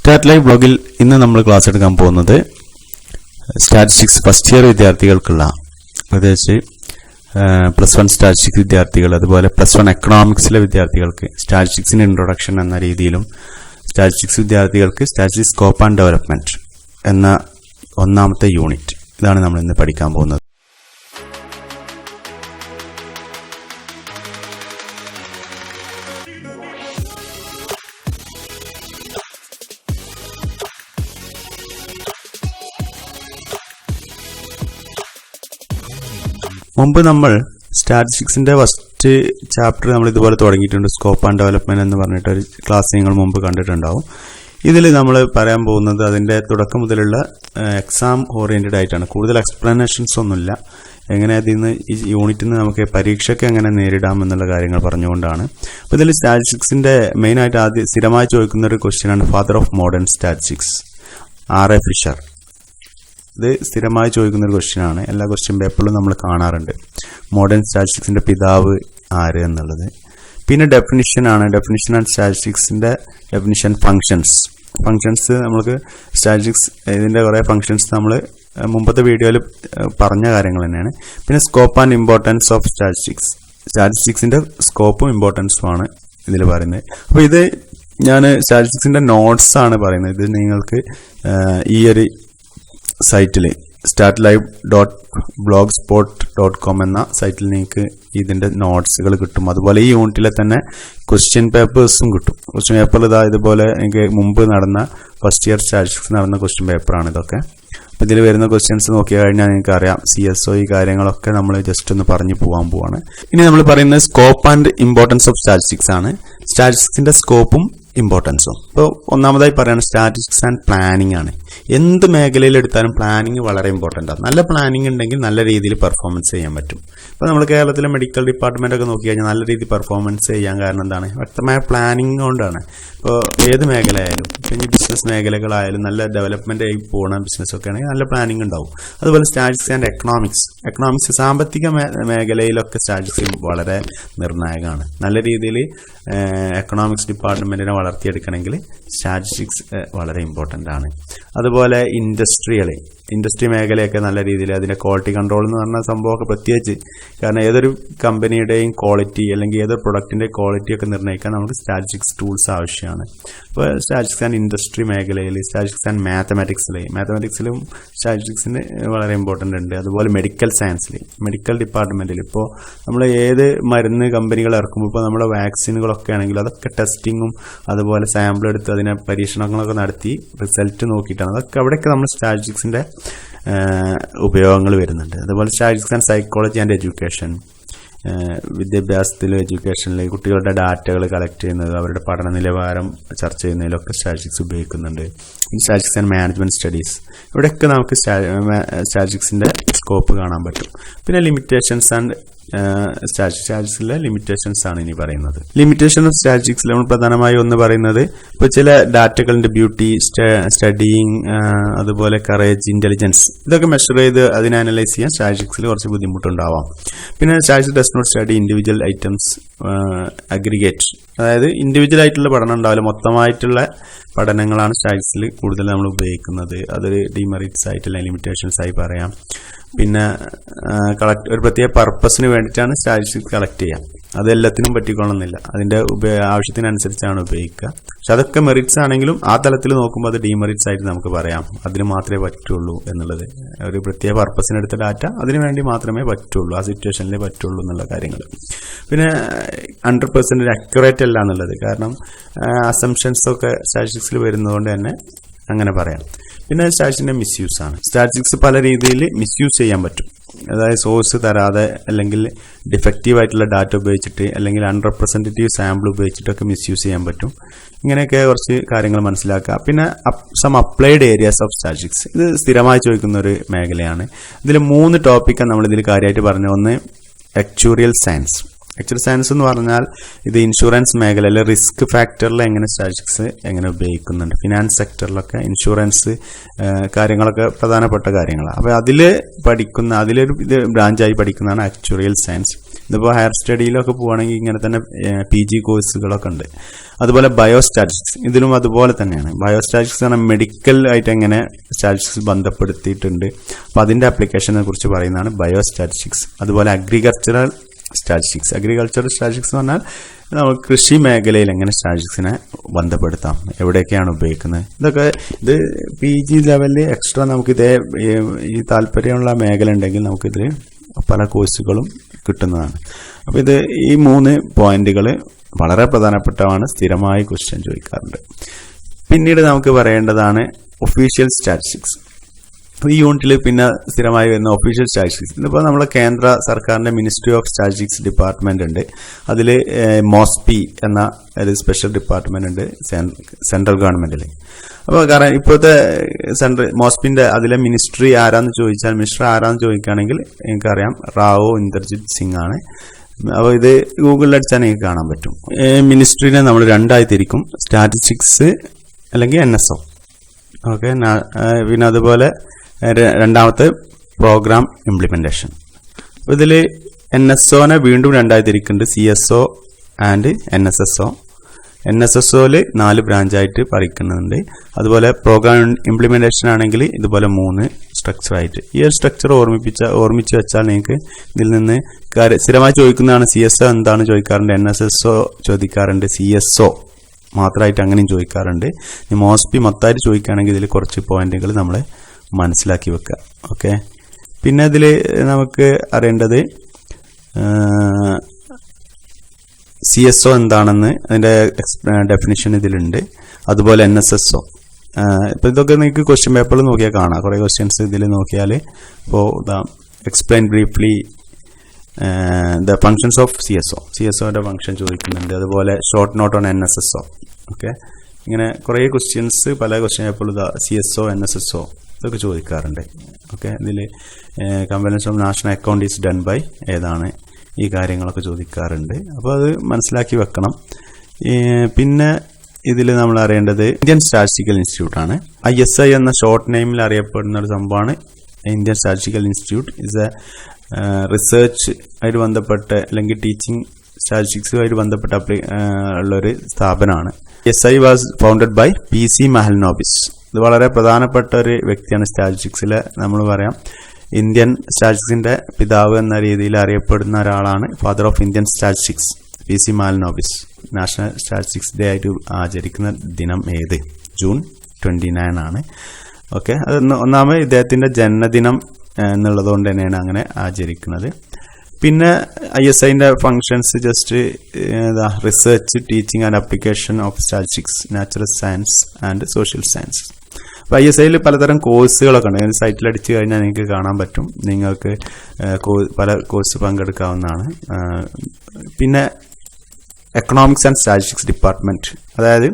Stat live ബ്ലോഗിൽ ഇന്ന് നമ്മൾ class എടുക്കാൻ പോകുന്നത് സ്റ്റാറ്റിസ്റ്റിക്സ് ഫസ്റ്റ് ഇയർ വിദ്യാർത്ഥികൾക്കുള്ള, പ്രത്യേകിച്ച് +1 സ്റ്റാറ്റിസ്റ്റിക്സ് വിദ്യാർത്ഥികൾ, അതുപോലെ +1 എക്കണോമിക്സിലെ വിദ്യാർത്ഥികൾക്ക് സ്റ്റാറ്റിസ്റ്റിക്സിന്റെ ഇൻട്രൊഡക്ഷൻ എന്ന രീതിയിലും, സ്റ്റാറ്റിസ്റ്റിക്സ് വിദ്യാർത്ഥികൾക്ക് സ്റ്റാറ്റിസ്റ്റിക്സ് സ്കോപ്പ് ആൻഡ് ഡെവലപ്മെന്റ് എന്ന ഒന്നാമത്തെ യൂണിറ്റ്, ഇതാണ് നമ്മൾ ഇന്ന് പഠിക്കാൻ പോകുന്നത്. മുമ്പ് നമ്മൾ സ്റ്റാറ്റിസ്റ്റിക്സിന്റെ ഫസ്റ്റ് ചാപ്റ്റർ നമ്മൾ ഇതുപോലെ തുടങ്ങിയിട്ടുണ്ട്. സ്കോപ്പ് ആൻഡ് ഡെവലപ്മെന്റ് എന്ന് പറഞ്ഞിട്ട് ഒരു ക്ലാസ് നിങ്ങൾ മുമ്പ് കണ്ടിട്ടുണ്ടാവും. ഇതിൽ നമ്മൾ പറയാൻ പോകുന്നത് അതിന്റെ തുടക്കം മുതലുള്ള എക്സാം ഓറിയന്റഡ് ആയിട്ടാണ്. കൂടുതൽ എക്സ്പ്ലനേഷൻസ് ഒന്നുമില്ല. എങ്ങനെ അതിൽ നിന്ന് ഈ യൂണിറ്റിൽ നിന്ന് നമുക്ക് പരീക്ഷയ്ക്ക് എങ്ങനെ നേരിടാം എന്നുള്ള കാര്യങ്ങൾ പറഞ്ഞുകൊണ്ടാണ്. അപ്പോൾ ഇതിൽ സ്റ്റാറ്റിസ്റ്റിക്സിന്റെ മെയിനായിട്ട് ആദ്യം സ്ഥിരമായി ചോദിക്കുന്ന ഒരു ക്വസ്റ്റ്യനാണ് father of modern statistics, R.A. Fisher. ഇത് സ്ഥിരമായി ചോദിക്കുന്ന ഒരു ക്വസ്റ്റ്യൻ ആണ്. എല്ലാ ക്വസ്റ്റ്യൻ പേപ്പറിലും നമ്മൾ കാണാറുണ്ട് മോഡേൺ സ്റ്റാറ്റിസ്റ്റിക്സിന്റെ പിതാവ് ആര് എന്നുള്ളത്. പിന്നെ ഡെഫിനിഷൻ ആണ്. ഡെഫിനിഷൻ ആൻഡ് സ്റ്റാറ്റിസ്റ്റിക്സിന്റെ ഡെഫിനിഷൻ ഫങ്ഷൻസ് നമുക്ക് സ്റ്റാറ്റിസ്റ്റിക്സ് ഇതിന്റെ കുറെ ഫങ്ഷൻസ് നമ്മൾ മുമ്പത്തെ വീഡിയോയിൽ പറഞ്ഞ കാര്യങ്ങൾ തന്നെയാണ്. പിന്നെ സ്കോപ്പ് ആൻഡ് ഇമ്പോർട്ടൻസ് ഓഫ് സ്റ്റാറ്റിസ്റ്റിക്സിന്റെ സ്കോപ്പും ഇമ്പോർട്ടൻസും ആണ് ഇതിൽ പറയുന്നത്. അപ്പൊ ഇത് ഞാൻ സ്റ്റാറ്റിസ്റ്റിക്സിന്റെ നോട്ട്സ് ആണ് പറയുന്നത്. ഇത് നിങ്ങൾക്ക് ഈ ഒരു സൈറ്റിൽ statlive.blogspot.com എന്ന സൈറ്റിൽ നിങ്ങൾക്ക് ഇതിന്റെ നോട്ട്സുകൾ കിട്ടും. അതുപോലെ ഈ യൂണിറ്റിലെ തന്നെ ക്വസ്റ്റ്യൻ പേപ്പേഴ്സും കിട്ടും. ക്വസ്റ്റ്യൻ പേപ്പർ ഇതുപോലെ എനിക്ക് മുമ്പ് നടന്ന ഫസ്റ്റ് ഇയർ സ്റ്റാറ്റിസ്റ്റിക്സ് നടന്ന ക്വസ്റ്റ്യൻ പേപ്പറാണ് ഇതൊക്കെ. അപ്പോൾ ഇതിൽ വരുന്ന ക്വസ്റ്റ്യൻസ് നോക്കി കഴിഞ്ഞാൽ നിങ്ങൾക്ക് അറിയാം CSO ഈ കാര്യങ്ങളൊക്കെ നമ്മൾ ജസ്റ്റ് ഒന്ന് പറഞ്ഞു പോകാൻ പോവാണ്. ഇനി നമ്മൾ പറയുന്നത് scope and importance of statistics ആണ്. സ്റ്റാറ്റിസ്റ്റിക്സിന്റെ സ്കോപ്പും ഇമ്പോർട്ടൻസും. ഇപ്പോൾ ഒന്നാമതായി പറയുന്നത് സ്റ്റാറ്റിസ്റ്റിക്സ് ആൻഡ് പ്ലാനിംഗ് ആണ്. എന്ത് മേഖലയിൽ എടുത്താലും പ്ലാനിങ് വളരെ ഇമ്പോർട്ടൻ്റ് ആണ്. നല്ല പ്ലാനിങ് ഉണ്ടെങ്കിൽ നല്ല രീതിയിൽ പെർഫോമൻസ് ചെയ്യാൻ പറ്റും. ഇപ്പോൾ നമ്മൾ കേരളത്തിലെ മെഡിക്കൽ ഡിപ്പാർട്ട്മെന്റ് ഒക്കെ നോക്കി കഴിഞ്ഞാൽ നല്ല രീതിയിൽ പെർഫോമൻസ് ചെയ്യാൻ കാരണം എന്താണ്? വ്യക്തമായ പ്ലാനിങ് കൊണ്ടാണ്. ഇപ്പോൾ ഏത് മേഖല ആയാലും, ഇനി ബിസിനസ് മേഖലകളായാലും നല്ല ഡെവലപ്മെന്റ് ആയി പോകുന്ന ബിസിനസ് ഒക്കെ ആണെങ്കിൽ നല്ല പ്ലാനിങ് ഉണ്ടാവും. അതുപോലെ സ്റ്റാറ്റിസ്റ്റിക്സ് ആൻഡ് എക്കണോമിക്സ് സാമ്പത്തിക മേഖലയിലൊക്കെ സ്റ്റാറ്റിസ്റ്റിക്സ് വളരെ നിർണായകമാണ്. നല്ല രീതിയിൽ എക്കണോമിക്സ് ഡിപ്പാർട്ട്മെന്റിനെ വളർത്തിയെടുക്കണമെങ്കിൽ സ്റ്റാറ്റിസ്റ്റിക്സ് വളരെ ഇമ്പോർട്ടൻ്റ് ആണ്. അതുപോലെ ഇൻഡസ്ട്രി മേഖലയൊക്കെ നല്ല രീതിയിൽ അതിന്റെ ക്വാളിറ്റി കൺട്രോൾ എന്ന് പറഞ്ഞ സംഭവമൊക്കെ പ്രത്യേകിച്ച്, കാരണം ഏതൊരു കമ്പനിയുടെയും ക്വാളിറ്റി അല്ലെങ്കിൽ ഏതൊരു പ്രൊഡക്റ്റിന്റെ ക്വാളിറ്റി ഒക്കെ നിർണ്ണയിക്കാൻ നമുക്ക് സ്റ്റാറ്റിസ്റ്റിക്സ് ടൂൾസ് ആവശ്യമാണ്. അപ്പോൾ സ്റ്റാറ്റിസ്റ്റിക്സ് ആൻഡ് ഇൻഡസ്ട്രി മേഖലയിൽ, സ്റ്റാറ്റിസ്റ്റിക്സ് ആൻഡ് മാത്തമാറ്റിക്സിലും സ്റ്റാറ്റിസ്റ്റിക്സിന് വളരെ ഇമ്പോർട്ടൻ്റ് ഉണ്ട്. അതുപോലെ മെഡിക്കൽ ഡിപ്പാർട്ട്മെന്റിൽ ഇപ്പോൾ നമ്മൾ ഏത് മരുന്ന് കമ്പനികൾ ഇറക്കുമ്പോൾ ഇപ്പോൾ നമ്മുടെ വാക്സിനുകളൊക്കെ ആണെങ്കിൽ അതൊക്കെ ടെസ്റ്റിങ്ങും അതുപോലെ സാമ്പിൾ എടുത്ത് അതിനെ പരീക്ഷണങ്ങളൊക്കെ നടത്തി റിസൾട്ട് നോക്കിയിട്ടാണ്. അതൊക്കെ അവിടെയൊക്കെ നമ്മൾ സ്റ്റാറ്റിസ്റ്റിക്സിന്റെ ഉപയോഗങ്ങൾ വരുന്നുണ്ട്. അതുപോലെ statistics and psychology and education, വിദ്യാഭ്യാസത്തിലും എഡ്യൂക്കേഷനിലും കുട്ടികളുടെ ഡാറ്റകൾ കളക്ട് ചെയ്യുന്നത്, അവരുടെ പഠന നിലവാരം ചർച്ച ചെയ്യുന്നതിലൊക്കെ സ്റ്റാറ്റിസ്റ്റിക്സ് ഉപയോഗിക്കുന്നുണ്ട്. സ്റ്റാറ്റിസ്റ്റിക്സ് ആൻഡ് മാനേജ്മെന്റ് സ്റ്റഡീസ്, ഇവിടെയൊക്കെ നമുക്ക് സ്റ്റാറ്റിസ്റ്റിക്സിന്റെ സ്കോപ്പ് കാണാൻ പറ്റും. പിന്നെ ലിമിറ്റേഷൻസ് ആൻഡ് സ്റ്റാറ്റിസ്റ്റിക്സിലെ ലിമിറ്റേഷൻസ് ആണ് ഇനി പറയുന്നത്. ലിമിറ്റേഷൻ ഓഫ് സ്റ്റാറ്റിസ്റ്റിക്സിൽ നമ്മൾ പ്രധാനമായി ഒന്ന് പറയുന്നത് ഇപ്പോൾ ചില ഡാറ്റകളുടെ ബ്യൂട്ടി, സ്റ്റഡിയിങ്, അതുപോലെ കറേജ്, ഇന്റലിജൻസ്, ഇതൊക്കെ മെഷർ ചെയ്ത് അതിനെ അനലൈസ് ചെയ്യാൻ സ്റ്റാറ്റിസ്റ്റിക്സിൽ കുറച്ച് ബുദ്ധിമുട്ടുണ്ടാവാം. പിന്നെ statistics does not study individual items aggregate, അതായത് ഇൻഡിവിജ്വൽ ആയിട്ടുള്ള പഠനം ഉണ്ടാവില്ല, മൊത്തമായിട്ടുള്ള പഠനങ്ങളാണ് സ്റ്റാറ്റിസ്റ്റിക്സിൽ കൂടുതൽ നമ്മൾ ഉപയോഗിക്കുന്നത്. അതൊരു ഡിമെറിറ്റ്സ് ആയിട്ടുള്ള ലിമിറ്റേഷൻസ് ആയി പറയാം. പിന്നെ ഒരു പ്രത്യേക പർപ്പസിന് വേണ്ടിയിട്ടാണ് സ്റ്റാറ്റിസ്റ്റിക്സ് കളക്ട് ചെയ്യാം. അത് എല്ലാത്തിനും പറ്റിക്കൊള്ളുന്നില്ല, അതിന്റെ ആവശ്യത്തിനനുസരിച്ചാണ് ഉപയോഗിക്കുക. പക്ഷെ അതൊക്കെ മെറിറ്റ്സ് ആണെങ്കിലും ആ തലത്തിൽ നോക്കുമ്പോൾ അത് ഡിമെറിറ്റ്സ് ആയിട്ട് നമുക്ക് പറയാം. അതിന് മാത്രമേ പറ്റുള്ളൂ എന്നുള്ളത്, ഒരു പ്രത്യേക പർപ്പസിനെടുത്ത ഡാറ്റ അതിനു വേണ്ടി മാത്രമേ പറ്റുള്ളൂ, ആ സിറ്റുവേഷനിലേ പറ്റുള്ളൂ എന്നുള്ള കാര്യങ്ങൾ. പിന്നെ 100% അക്യുറേറ്റ് അല്ല എന്നുള്ളത്, കാരണം അസംഷൻസ് ഒക്കെ സ്റ്റാറ്റിസ്റ്റിക്സിൽ വരുന്നതുകൊണ്ട് തന്നെ അങ്ങനെ പറയാം. പിന്നെ സ്റ്റാറ്റിസ്റ്റിക്സിന്റെ മിസ്യൂസ് ആണ്. സ്റ്റാറ്റിസ്റ്റിക്സ് പല രീതിയിൽ മിസ്യൂസ് ചെയ്യാൻ പറ്റും. അതായത് സോഴ്സ് തരാതെ, അല്ലെങ്കിൽ ഡിഫക്റ്റീവ് ആയിട്ടുള്ള ഡാറ്റ ഉപയോഗിച്ചിട്ട്, അല്ലെങ്കിൽ അൺറെപ്രസെന്റേറ്റീവ് സാമ്പിൾ ഉപയോഗിച്ചിട്ടൊക്കെ മിസ്യൂസ് ചെയ്യാൻ പറ്റും. ഇങ്ങനെയൊക്കെ കുറച്ച് കാര്യങ്ങൾ മനസ്സിലാക്കുക. പിന്നെ some applied areas of statistics, ഇത് സ്ഥിരമായി ചോദിക്കുന്ന ഒരു മേഖലയാണ്. ഇതിൽ 3 ടോപ്പിക്കാണ് നമ്മൾ ഇതിൽ കാര്യമായിട്ട് പറഞ്ഞത്. ഒന്ന് ആക്ച്വറിയൽ സയൻസ്, ആക്ച്വൽ സയൻസ് എന്ന് പറഞ്ഞാൽ ഇത് ഇൻഷുറൻസ് മേഖലയിൽ റിസ്ക് ഫാക്ടറിൽ എങ്ങനെ സ്റ്റാറ്റിസ്റ്റിക്സ് എങ്ങനെ ഉപയോഗിക്കുന്നുണ്ട്, ഫിനാൻസ് സെക്ടറിലൊക്കെ ഇൻഷുറൻസ് കാര്യങ്ങളൊക്കെ പ്രധാനപ്പെട്ട കാര്യങ്ങളാണ്. അപ്പോൾ അതിൽ അതിലൊരു ഇത് ബ്രാഞ്ചായി പഠിക്കുന്നതാണ് ആക്ച്വറിയൽ സയൻസ്. ഇതിപ്പോൾ ഹയർ സ്റ്റഡിയിലൊക്കെ പോവുകയാണെങ്കിൽ ഇങ്ങനെ തന്നെ PG കോഴ്സുകളൊക്കെ ഉണ്ട്. അതുപോലെ ബയോസ്റ്റാറ്റിസ്റ്റിക്സ്, ഇതിലും അതുപോലെ തന്നെയാണ്. ബയോസ്റ്റാറ്റിസ്റ്റിക്സ് പറഞ്ഞാൽ മെഡിക്കൽ ആയിട്ട് എങ്ങനെ സ്റ്റാറ്റിസ്റ്റിക്സ് ബന്ധപ്പെടുത്തിയിട്ടുണ്ട്. അപ്പോൾ അതിൻ്റെ ആപ്ലിക്കേഷനെ കുറിച്ച് പറയുന്നതാണ് ബയോസ്റ്റാറ്റിസ്റ്റിക്സ്. അതുപോലെ അഗ്രികൾച്ചറൽ സ്റ്റാറ്റിസ്റ്റിക്സ് എന്ന് പറഞ്ഞാൽ നമ്മൾ കൃഷി മേഖലയിൽ എങ്ങനെ സ്റ്റാറ്റിസ്റ്റിക്സിനെ ബന്ധപ്പെടുത്താം, എവിടെയൊക്കെയാണ് ഉപയോഗിക്കുന്നത്. ഇത് PG ലെവലിൽ എക്സ്ട്രാ നമുക്കിതേ ഈ താല്പര്യമുള്ള മേഖല ഉണ്ടെങ്കിൽ നമുക്കിത് പല കോഴ്സുകളും കിട്ടുന്നതാണ്. അപ്പോൾ ഈ 3 പോയിന്റുകൾ വളരെ പ്രധാനപ്പെട്ടതാണ്, സ്ഥിരമായി ക്വസ്റ്റ്യൻ ചോദിക്കാറുണ്ട്. പിന്നീട് നമുക്ക് പറയേണ്ടതാണ് ഒഫീഷ്യൽ സ്റ്റാറ്റിസ്റ്റിക്സ്. ഈ യൂണിറ്റിൽ പിന്നെ സ്ഥിരമായി വരുന്ന ഒഫീഷ്യൽ സ്റ്റാറ്റിസ്റ്റിക്സ്. ഇതിപ്പോൾ നമ്മുടെ കേന്ദ്ര സർക്കാരിൻ്റെ മിനിസ്ട്രി ഓഫ് സ്റ്റാറ്റിസ്റ്റിക്സ് ഡിപ്പാർട്ട്മെന്റ് ഉണ്ട്. അതിൽ മോസ്പി എന്ന ഒരു സ്പെഷ്യൽ ഡിപ്പാർട്ട്മെന്റ് ഉണ്ട് സെൻട്രൽ ഗവൺമെന്റിൽ. അപ്പോൾ കാരണം ഇപ്പോഴത്തെ മോസ്പിന്റെ അതിലെ മിനിസ്റ്റർ ആരാന്ന് ചോദിക്കുകയാണെങ്കിൽ എനിക്കറിയാം റാവോ ഇന്ദർജിത് സിംഗ് ആണ്. അപ്പോൾ ഇത് ഗൂഗിളിൽ അടിച്ചാൽ നിങ്ങൾക്ക് കാണാൻ പറ്റും. മിനിസ്ട്രീനെ നമ്മൾ 2ആയി തിരിക്കും, സ്റ്റാറ്റിസ്റ്റിക്സ് അല്ലെങ്കിൽ NSO. ഓക്കെ, പിന്നെ അതുപോലെ രണ്ടാമത്തെ പ്രോഗ്രാം ഇംപ്ലിമെന്റേഷൻ. ഇതിൽ NSOനെ വീണ്ടും 2ആയി തിരിക്കുന്നുണ്ട്, CSO ആൻഡ് NSSO. NSSOയിൽ 4 ബ്രാഞ്ചായിട്ട് പഠിക്കുന്നുണ്ട്. അതുപോലെ പ്രോഗ്രാം ഇംപ്ലിമെന്റേഷൻ ആണെങ്കിൽ ഇതുപോലെ 3 സ്ട്രക്ചറായിട്ട്. ഈ ഒരു സ്ട്രക്ചർ ഓർമ്മിച്ച് വെച്ചാൽ നിങ്ങൾക്ക് ഇതിൽ നിന്ന് സ്ഥിരമായി ചോദിക്കുന്നതാണ്. CSO എന്താണ് ചോദിക്കാറുണ്ട്, NSSO ചോദിക്കാറുണ്ട്, CSO മാത്രമായിട്ട് അങ്ങനെയും ചോദിക്കാറുണ്ട്. മോസ്പി മൊത്തമായിട്ട് ചോദിക്കുകയാണെങ്കിൽ ഇതിൽ കുറച്ച് പോയിന്റുകൾ നമ്മൾ മനസ്സിലാക്കി വെക്കുക. ഓക്കെ, പിന്നെ ഇതിൽ നമുക്ക് അറിയേണ്ടത് CSO എന്താണെന്ന് അതിൻ്റെ ഡെഫിനിഷൻ ഇതിലുണ്ട്. അതുപോലെ NSSO. ഇപ്പോൾ ഇതൊക്കെ നിങ്ങൾക്ക് ക്വസ്റ്റ്യൻ പേപ്പറിൽ നോക്കിയാൽ കാണാം. കുറേ ക്വസ്റ്റ്യൻസ് ഇതിൽ നോക്കിയാൽ ഇപ്പോൾ explain briefly the functions of CSOയുടെ ഫങ്ഷൻ ചോദിക്കുന്നുണ്ട്. അതുപോലെ short note on NSSO. Okay, ഇങ്ങനെ കുറേ ക്വസ്റ്റ്യൻസ് പല ക്വസ്റ്റ്യൻ പേപ്പറിൽ CSO NSSO ഇതൊക്കെ ചോദിക്കാറുണ്ട്. ഓക്കെ, ഇതിൽ companies of national account is done by ഏതാണ്, ഈ കാര്യങ്ങളൊക്കെ ചോദിക്കാറുണ്ട്. അപ്പോൾ അത് മനസ്സിലാക്കി വെക്കണം. പിന്നെ ഇതിൽ നമ്മൾ അറിയേണ്ടത് ഇന്ത്യൻ സ്റ്റാറ്റിസ്റ്റിക്കൽ ഇൻസ്റ്റിറ്റ്യൂട്ട് ആണ്. ISI എന്ന ഷോർട്ട് നെയിമിൽ അറിയപ്പെടുന്ന ഒരു സംഭവമാണ് Indian statistical institute. Is a research ആയിട്ട് ബന്ധപ്പെട്ട് അല്ലെങ്കിൽ ടീച്ചിങ് സ്റ്റാറ്റിസ്റ്റിക്സുമായിട്ട് ബന്ധപ്പെട്ട ഉള്ളൊരു സ്ഥാപനമാണ്. SI was founded by PC Mahalanobis. ഇത് വളരെ പ്രധാനപ്പെട്ട ഒരു വ്യക്തിയാണ് സ്റ്റാറ്റിസ്റ്റിക്സിലെ. നമ്മൾ പറയാം ഇന്ത്യൻ സ്റ്റാറ്റിസ്റ്റിക്സിന്റെ പിതാവ് എന്ന രീതിയിൽ അറിയപ്പെടുന്ന ഒരാളാണ്. Father of Indian statistics PC Mahalanobis. National statistics day ആയിട്ട് ആചരിക്കുന്ന ദിനം ഏത്? ജൂൺ 29 ആണ്. ഓക്കെ, അത് ഒന്നാമത് ഇദ്ദേഹത്തിന്റെ ജന്മദിനം എന്നുള്ളതുകൊണ്ട് തന്നെയാണ് അങ്ങനെ ആചരിക്കുന്നത്. പിന്നെ ISIന്റെ functions just research, teaching and application of statistics, natural science and social science. അപ്പോൾ ISIയിൽ പലതരം കോഴ്സുകളൊക്കെ ഉണ്ട്. സൈറ്റിൽ അടിച്ചു കഴിഞ്ഞാൽ നിങ്ങൾക്ക് കാണാൻ പറ്റും. നിങ്ങൾക്ക് പല കോഴ്സ് പങ്കെടുക്കാവുന്നതാണ്. പിന്നെ എക്കണോമിക്സ് ആൻഡ് സ്റ്റാറ്റിസ്റ്റിക്സ് ഡിപ്പാർട്ട്മെന്റ്, അതായത്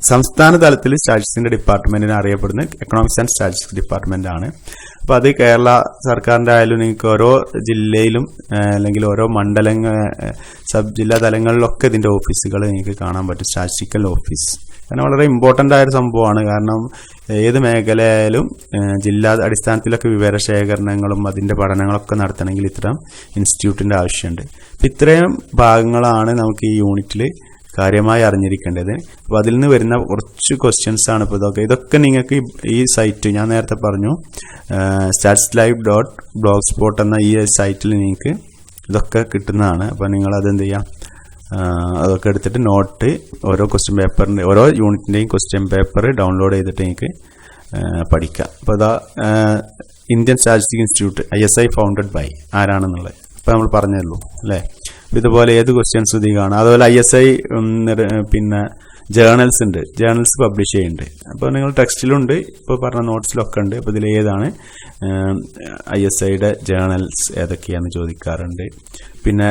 സംസ്ഥാന തലത്തിൽ സ്റ്റാറ്റിസ്റ്റിക്സിന്റെ ഡിപ്പാർട്ട്മെന്റിന് അറിയപ്പെടുന്ന എക്കണോമിക്സ് ആൻഡ് സ്റ്റാറ്റിസ്റ്റിക്സ് ഡിപ്പാർട്ട്മെന്റ് ആണ്. അപ്പോൾ അത് കേരള സർക്കാരിന്റെ ആയാലും നിങ്ങൾക്ക് ഓരോ ജില്ലയിലും അല്ലെങ്കിൽ ഓരോ സബ് ജില്ലാ തലങ്ങളിലൊക്കെ ഇതിന്റെ ഓഫീസുകൾ നിങ്ങൾക്ക് കാണാൻ പറ്റും. സ്റ്റാറ്റിസ്റ്റിക്കൽ ഓഫീസ് അങ്ങനെ വളരെ ഇമ്പോർട്ടൻ്റ് ആയൊരു സംഭവമാണ്. കാരണം ഏത് മേഖലയായാലും ജില്ലാ അടിസ്ഥാനത്തിലൊക്കെ വിവരശേഖരണങ്ങളും അതിന്റെ പഠനങ്ങളൊക്കെ നടത്തണമെങ്കിൽ ഇത്തരം ഇൻസ്റ്റിറ്റ്യൂട്ടിന്റെ ആവശ്യമുണ്ട്. അപ്പം ഇത്രയും ഭാഗങ്ങളാണ് നമുക്ക് ഈ യൂണിറ്റിൽ കാര്യമായി അറിഞ്ഞിരിക്കേണ്ടത്. അപ്പോൾ അതിൽ നിന്ന് വരുന്ന കുറച്ച് ക്വസ്റ്റ്യൻസ് ആണ് ഇപ്പോൾ ഇതൊക്കെ നിങ്ങൾക്ക് ഈ സൈറ്റ് ഞാൻ നേരത്തെ പറഞ്ഞു statslive.blogspot എന്ന ഈ സൈറ്റിൽ നിങ്ങൾക്ക് ഇതൊക്കെ കിട്ടുന്നതാണ്. അപ്പോൾ നിങ്ങൾ അതെന്ത് ചെയ്യാം, അതൊക്കെ എടുത്തിട്ട് നോട്ട് ഓരോ ക്വസ്റ്റ്യൻ പേപ്പറിൻ്റെ ഓരോ യൂണിറ്റിൻ്റെയും ക്വസ്റ്റ്യൻ പേപ്പർ ഡൗൺലോഡ് ചെയ്തിട്ട് നിങ്ങൾക്ക് പഠിക്കാം. അപ്പോൾ ഇതാ Indian statistics institute ISI founded by ആരാണെന്നുള്ളത് ഇപ്പോൾ നമ്മൾ പറഞ്ഞല്ലോ അല്ലേ. ഇതുപോലെ ഏത് ക്വസ്റ്റ്യൻസ് ഇത് കാണാം. അതുപോലെ ISI പിന്നെ ജേർണൽസ് ഉണ്ട്, ജേർണൽസ് പബ്ലിഷ് ചെയ്യുന്നുണ്ട്. അപ്പോൾ നിങ്ങൾ ടെക്സ്റ്റിലുണ്ട്, ഇപ്പോൾ പറഞ്ഞ നോട്ട്സിലൊക്കെ ഉണ്ട്. അപ്പോൾ ഇതിൽ ഏതാണ് ISIയുടെ ജേർണൽസ് ഏതൊക്കെയാണെന്ന് ചോദിക്കാറുണ്ട്. പിന്നെ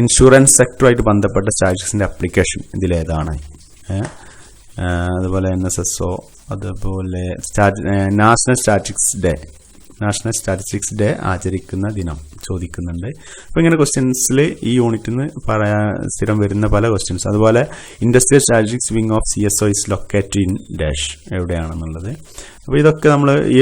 ഇൻഷുറൻസ് സെക്ടറുമായിട്ട് ബന്ധപ്പെട്ട സ്റ്റാറ്റിസ്റ്റിക്സിന്റെ അപ്ലിക്കേഷൻ ഇതിലേതാണ്. അതുപോലെ NSSO, അതുപോലെ national statistics day national statistics day ആചരിക്കുന്ന ദിനം ചോദിക്കുന്നുണ്ട്. അപ്പോൾ ഇങ്ങനെ ക്വസ്റ്റ്യൻസിൽ ഈ യൂണിറ്റിൽ നിന്ന് സ്ഥിരം വരുന്ന പല ക്വസ്റ്റ്യൻസ്. അതുപോലെ industrial statistics wing of CSO is located in dash എവിടെയാണെന്നുള്ളത്. അപ്പോൾ ഇതൊക്കെ നമ്മൾ ഈ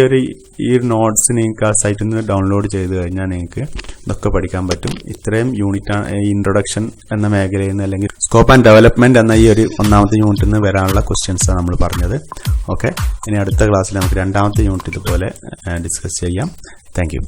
ഒരു നോട്ട്സ് നിങ്ങൾക്ക് ആ സൈറ്റിൽ നിന്ന് ഡൗൺലോഡ് ചെയ്ത് കഴിഞ്ഞാൽ നിങ്ങൾക്ക് ഇതൊക്കെ പഠിക്കാൻ പറ്റും. ഇത്രയും യൂണിറ്റാണ് ഈ ഇൻട്രൊഡക്ഷൻ എന്ന മേഖലയിൽ നിന്ന് അല്ലെങ്കിൽ സ്കോപ്പ് ആൻഡ് ഡെവലപ്മെന്റ് എന്ന ഈ ഒരു ഒന്നാമത്തെ യൂണിറ്റിൽ നിന്ന് വരാനുള്ള ക്വസ്റ്റ്യൻസാണ് നമ്മൾ പറഞ്ഞത്. ഓക്കെ, ഇനി അടുത്ത ക്ലാസ്സിൽ നമുക്ക് രണ്ടാമത്തെ യൂണിറ്റ് ഇതുപോലെ ഡിസ്കസ് ചെയ്യാം. Thank you.